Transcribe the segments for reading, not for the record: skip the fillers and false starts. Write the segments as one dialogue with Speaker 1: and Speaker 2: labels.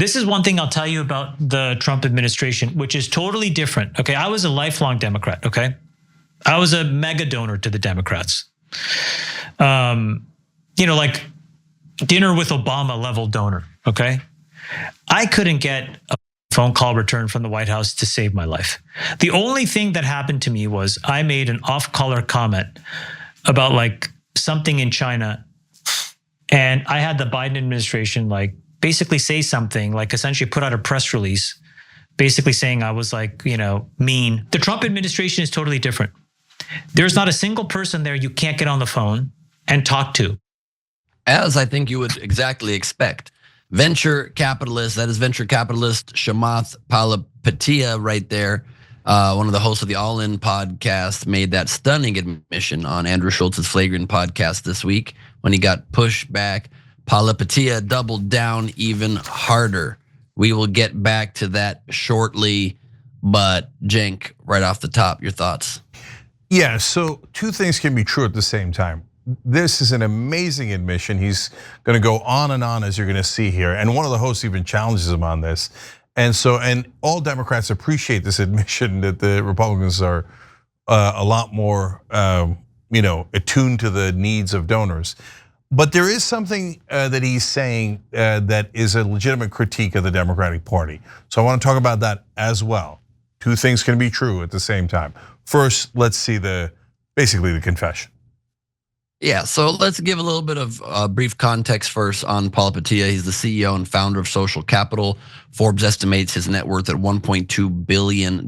Speaker 1: This is one thing I'll tell you about the Trump administration, which is totally different. Okay, I was a lifelong Democrat. Okay, I was a mega donor to the Democrats. Like dinner with Obama level donor. Okay, I couldn't get a phone call returned from the White House to save my life. The only thing that happened to me was I made an off-color comment about like something in China, and I had the Biden administration like basically say something, like essentially put out a press release, basically saying I was like, mean. The Trump administration is totally different. There's not a single person there you can't get on the phone and talk to.
Speaker 2: As I think you would exactly expect. Venture capitalist, that is venture capitalist Chamath Palihapitiya right there. One of the hosts of the All In podcast made that stunning admission on Andrew Schultz's Flagrant podcast this week when he got pushed back. Palihapitiya doubled down even harder. We will get back to that shortly, but Cenk, right off the top, your thoughts?
Speaker 3: Yeah, so two things can be true at the same time. This is an amazing admission. He's going to go on and on, as you're going to see here. And one of the hosts even challenges him on this. And all Democrats appreciate this admission that the Republicans are a lot more, attuned to the needs of donors. But there is something that he's saying that is a legitimate critique of the Democratic Party. So I want to talk about that as well. Two things can be true at the same time. First, let's see basically the confession.
Speaker 2: Yeah, so let's give a little bit of brief context first on Palihapitiya. He's the CEO and founder of Social Capital. Forbes estimates his net worth at $1.2 billion.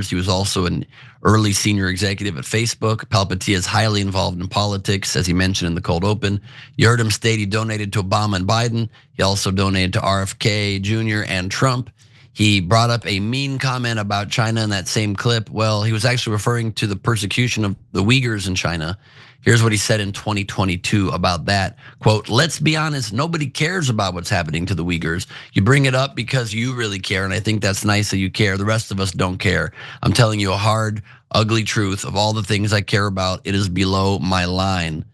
Speaker 2: He was also an early senior executive at Facebook. Palihapitiya is highly involved in politics, as he mentioned in the cold open. You heard him state he donated to Obama and Biden. He also donated to RFK Jr. and Trump. He brought up a mean comment about China in that same clip. Well, he was actually referring to the persecution of the Uyghurs in China. Here's what he said in 2022 about that. Quote, let's be honest, nobody cares about what's happening to the Uyghurs. You bring it up because you really care, and I think that's nice that you care. The rest of us don't care. I'm telling you a hard, ugly truth. Of all the things I care about, it is below my line.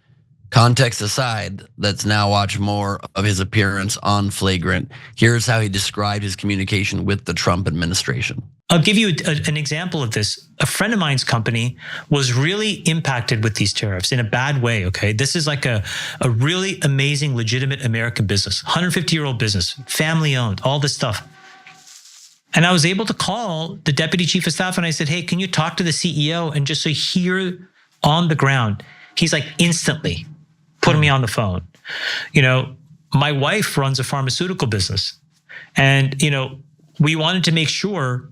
Speaker 2: Context aside, let's now watch more of his appearance on Flagrant. Here's how he described his communication with the Trump administration.
Speaker 1: I'll give you an example of this. A friend of mine's company was really impacted with these tariffs in a bad way, okay? This is like a really amazing, legitimate American business, 150-year-old business, family owned, all this stuff. And I was able to call the deputy chief of staff and I said, hey, can you talk to the CEO and just so hear on the ground? He's like instantly putting me on the phone. My wife runs a pharmaceutical business and, we wanted to make sure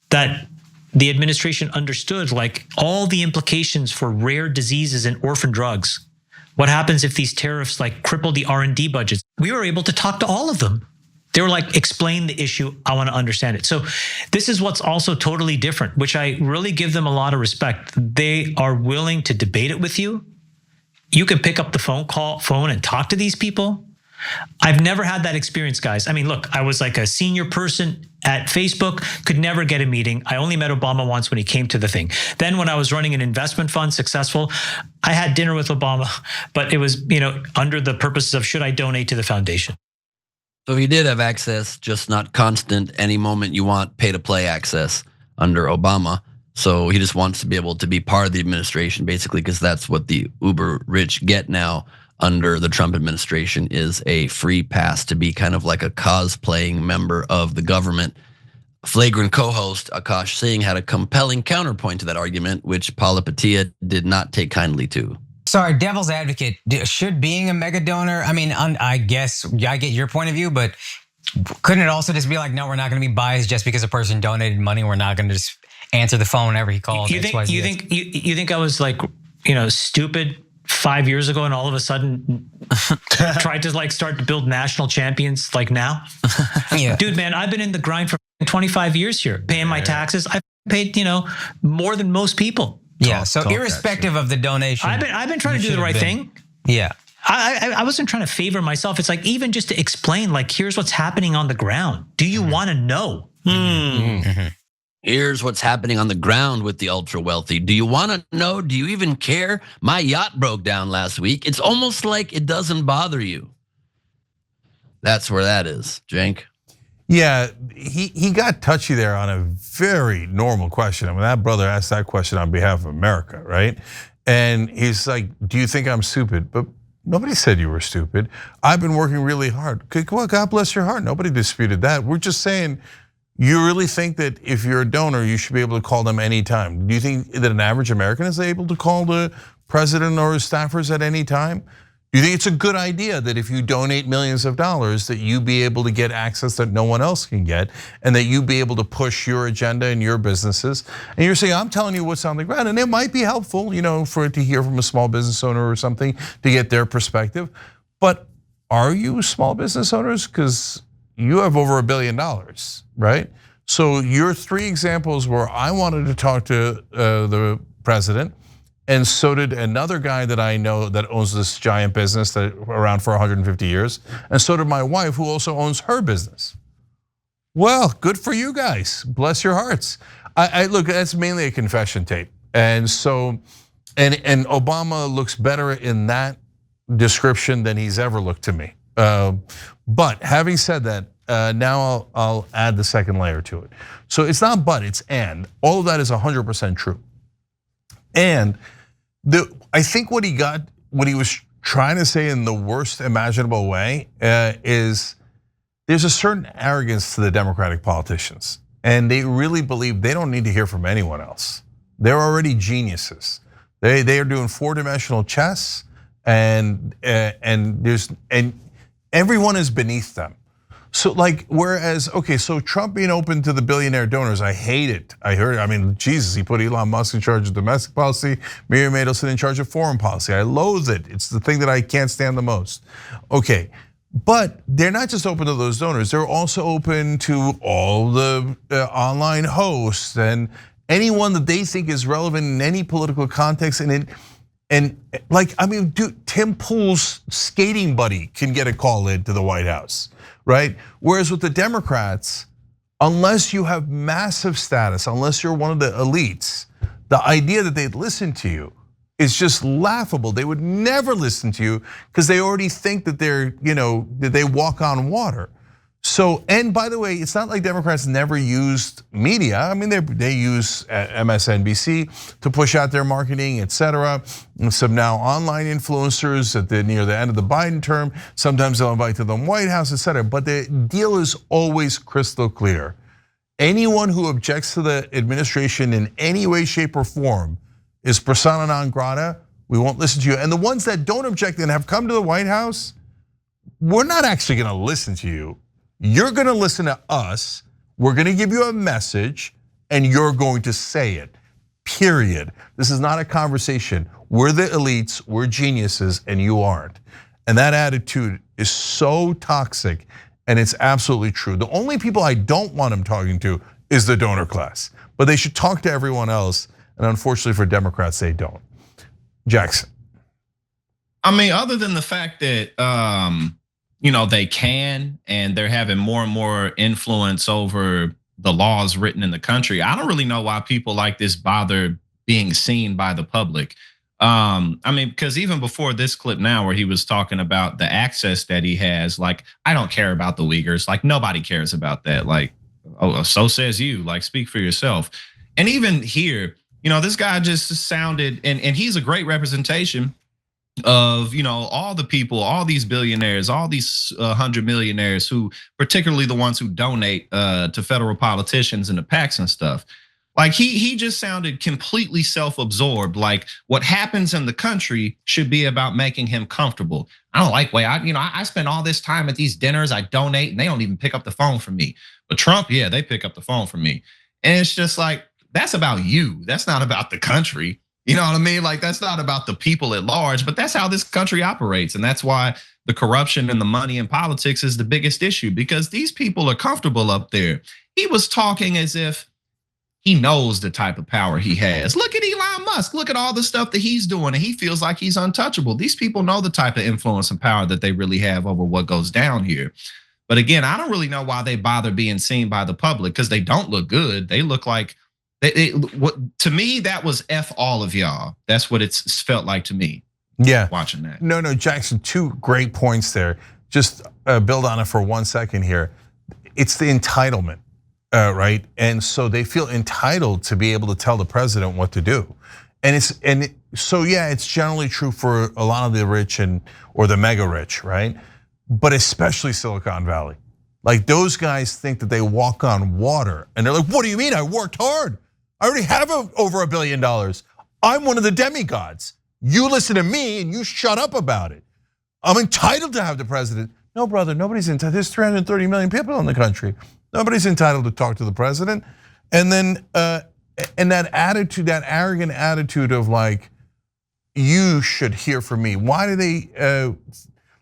Speaker 1: that the administration understood like all the implications for rare diseases and orphan drugs. What happens if these tariffs like cripple the R&D budgets? We were able to talk to all of them. They were like, explain the issue. I want to understand it. So this is what's also totally different, which I really give them a lot of respect. They are willing to debate it with you. You can pick up the phone and talk to these people. I've never had that experience, guys. I mean, look, I was like a senior person at Facebook, could never get a meeting. I only met Obama once when he came to the thing. Then when I was running an investment fund, successful, I had dinner with Obama, but it was, under the purposes of should I donate to the foundation?
Speaker 2: So he did have access, just not constant, any moment you want, pay to play access under Obama. So he just wants to be able to be part of the administration, basically, because that's what the uber rich get now under the Trump administration is a free pass to be kind of like a cosplaying member of the government. Flagrant co-host Akash Singh had a compelling counterpoint to that argument, which Palihapitiya did not take kindly to.
Speaker 4: Sorry, devil's advocate, should being a mega donor, I mean, I guess I get your point of view, but couldn't it also just be like, no, we're not gonna be biased just because a person donated money, we're not gonna just answer the phone whenever he calls.
Speaker 1: You think I was like, stupid 5 years ago and all of a sudden tried to like start to build national champions like now?
Speaker 4: Yeah.
Speaker 1: Dude, man, I've been in the grind for 25 years here, paying my taxes. I've paid, more than most people.
Speaker 4: Yeah, so irrespective of the donation.
Speaker 1: I've been trying to do the right thing.
Speaker 4: Yeah.
Speaker 1: I wasn't trying to favor myself. It's like, even just to explain, like, here's what's happening on the ground. Do you want to know?
Speaker 2: Here's what's happening on the ground with the ultra wealthy. Do you want to know? Do you even care? My yacht broke down last week. It's almost like it doesn't bother you. That's where that is, Cenk.
Speaker 3: Yeah, he got touchy there on a very normal question. I mean, that brother asked that question on behalf of America, right? And he's like, do you think I'm stupid? But nobody said you were stupid. I've been working really hard. Well, God bless your heart. Nobody disputed that. We're just saying, you really think that if you're a donor, you should be able to call them anytime? Do you think that an average American is able to call the president or his staffers at any time? Do you think it's a good idea that if you donate millions of dollars that you be able to get access that no one else can get, and that you be able to push your agenda and your businesses? And you're saying, I'm telling you what's on the ground, and it might be helpful, for it to hear from a small business owner or something to get their perspective. But are you small business owners? Because you have over $1 billion, right? So your 3 examples where I wanted to talk to the president, and so did another guy that I know that owns this giant business that around for 150 years, and so did my wife, who also owns her business. Well, good for you guys. Bless your hearts. I look, that's mainly a confession tape, and so, and Obama looks better in that description than he's ever looked to me. But having said that, now I'll add the second layer to it. So it's not but, it's and. All of that is 100% true. And I think what he was trying to say in the worst imaginable way is there's a certain arrogance to the Democratic politicians, and they really believe they don't need to hear from anyone else. They're already geniuses. They are doing 4-dimensional chess, and everyone is beneath them. So whereas, okay, so Trump being open to the billionaire donors, I hate it. I mean, Jesus, he put Elon Musk in charge of domestic policy, Miriam Adelson in charge of foreign policy. I loathe it. It's the thing that I can't stand the most. Okay, but they're not just open to those donors. They're also open to all the online hosts and anyone that they think is relevant in any political context. I mean, dude, Tim Pool's skating buddy can get a call into the White House, right? Whereas with the Democrats, unless you have massive status, unless you're one of the elites, the idea that they'd listen to you is just laughable. They would never listen to you because they already think that that they walk on water. So, and by the way, it's not like Democrats never used media. I mean, they use MSNBC to push out their marketing, etc. And some now online influencers near the end of the Biden term. Sometimes they'll invite to the White House, etc. But the deal is always crystal clear. Anyone who objects to the administration in any way, shape, or form is persona non grata. We won't listen to you. And the ones that don't object and have come to the White House, we're not actually going to listen to you. You're gonna listen to us, we're gonna give you a message, and you're going to say it, period. This is not a conversation. We're the elites, we're geniuses, and you aren't. And that attitude is so toxic, and it's absolutely true. The only people I don't want them talking to is the donor class, but they should talk to everyone else, and unfortunately for Democrats, they don't. Jackson.
Speaker 5: I mean, other than the fact that they can, and they're having more and more influence over the laws written in the country. I don't really know why people like this bother being seen by the public. I mean, because even before this clip now, where he was talking about the access that he has, I don't care about the Uyghurs. Nobody cares about that. Oh, so says you. Speak for yourself. And even here, this guy just sounded, and he's a great representation of all the people, all these billionaires, all these 100 millionaires, who particularly the ones who donate to federal politicians and the PACs and stuff. He just sounded completely self-absorbed. What happens in the country should be about making him comfortable. I don't like I spend all this time at these dinners, I donate, and they don't even pick up the phone for me. But Trump, yeah, they pick up the phone for me. And it's just that's about you. That's not about the country. You know what I mean? That's not about the people at large, but that's how this country operates. And that's why the corruption and the money in politics is the biggest issue, because these people are comfortable up there. He was talking as if he knows the type of power he has. Look at Elon Musk. Look at all the stuff that he's doing, and he feels like he's untouchable. These people know the type of influence and power that they really have over what goes down here. But again, I don't really know why they bother being seen by the public, because they don't look good. They look like, to me, that was F all of y'all. That's what it's felt like to me.
Speaker 3: Yeah,
Speaker 5: watching that.
Speaker 3: No, Jackson, 2 great points there. Just build on it for 1 second here. it's the entitlement, right? And so they feel entitled to be able to tell the president what to do. So yeah, it's generally true for a lot of the rich or the mega rich, right? But especially Silicon Valley. Like those guys think that they walk on water and they're like, what do you mean? I worked hard. I already have over $1 billion. I'm one of the demigods. You listen to me and you shut up about it. I'm entitled to have the president. No, brother, nobody's entitled. There's 330 million people in the country. Nobody's entitled to talk to the president. And then, and that attitude, that arrogant attitude of like, you should hear from me. Why do they,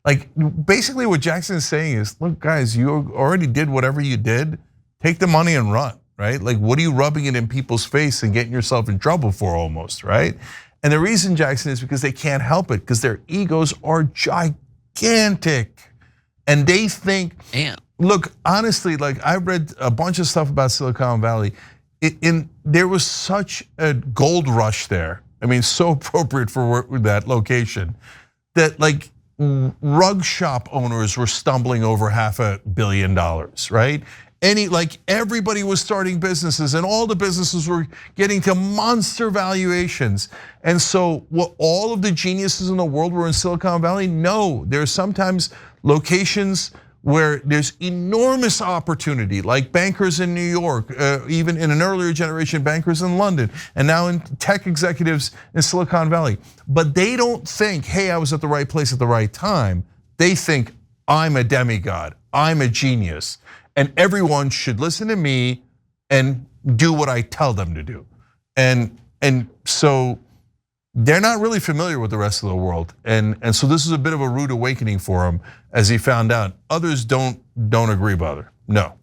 Speaker 3: like basically what Jackson is saying is, look guys, you already did whatever you did. Take the money and run, right? Like what are you rubbing it in people's face and getting yourself in trouble for almost, right? And the reason, Jackson, is because they can't help it, because their egos are gigantic. And they think, look, honestly, like I read a bunch of stuff about Silicon Valley. There was such a gold rush there. I mean, so appropriate for that location that like rug shop owners were stumbling over $500 million, right? Everybody was starting businesses and all the businesses were getting to monster valuations. And so what all of the geniuses in the world were in Silicon Valley? No, there's sometimes locations where there's enormous opportunity, like bankers in New York, even in an earlier generation, bankers in London, and now in tech executives in Silicon Valley. But they don't think, hey, I was at the right place at the right time. They think, I'm a demigod, I'm a genius, and everyone should listen to me and do what I tell them to do. And so they're not really familiar with the rest of the world. And so this is a bit of a rude awakening for him as he found out. Others don't agree, brother, no.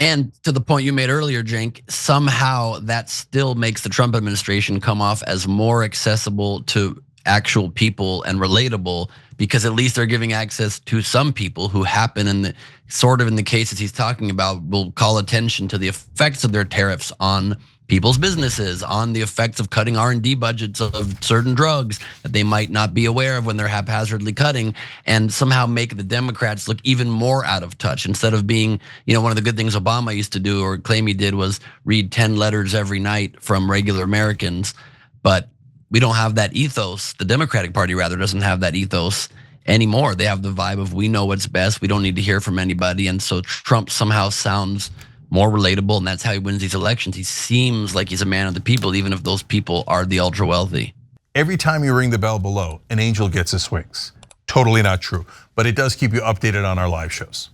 Speaker 2: And to the point you made earlier, Cenk, somehow that still makes the Trump administration come off as more accessible to actual people and relatable, because at least they're giving access to some people who happen in the cases he's talking about, will call attention to the effects of their tariffs on people's businesses, on the effects of cutting R&D budgets of certain drugs that they might not be aware of when they're haphazardly cutting, and somehow make the Democrats look even more out of touch. Instead of being, one of the good things Obama used to do, or claim he did, was read 10 letters every night from regular Americans. But we don't have that ethos. The Democratic Party rather doesn't have that ethos anymore. They have the vibe of, we know what's best, we don't need to hear from anybody. And so Trump somehow sounds more relatable, and that's how he wins these elections. He seems like he's a man of the people, even if those people are the ultra wealthy.
Speaker 3: Every time you ring the bell below, an angel gets his wings. Totally not true, but it does keep you updated on our live shows.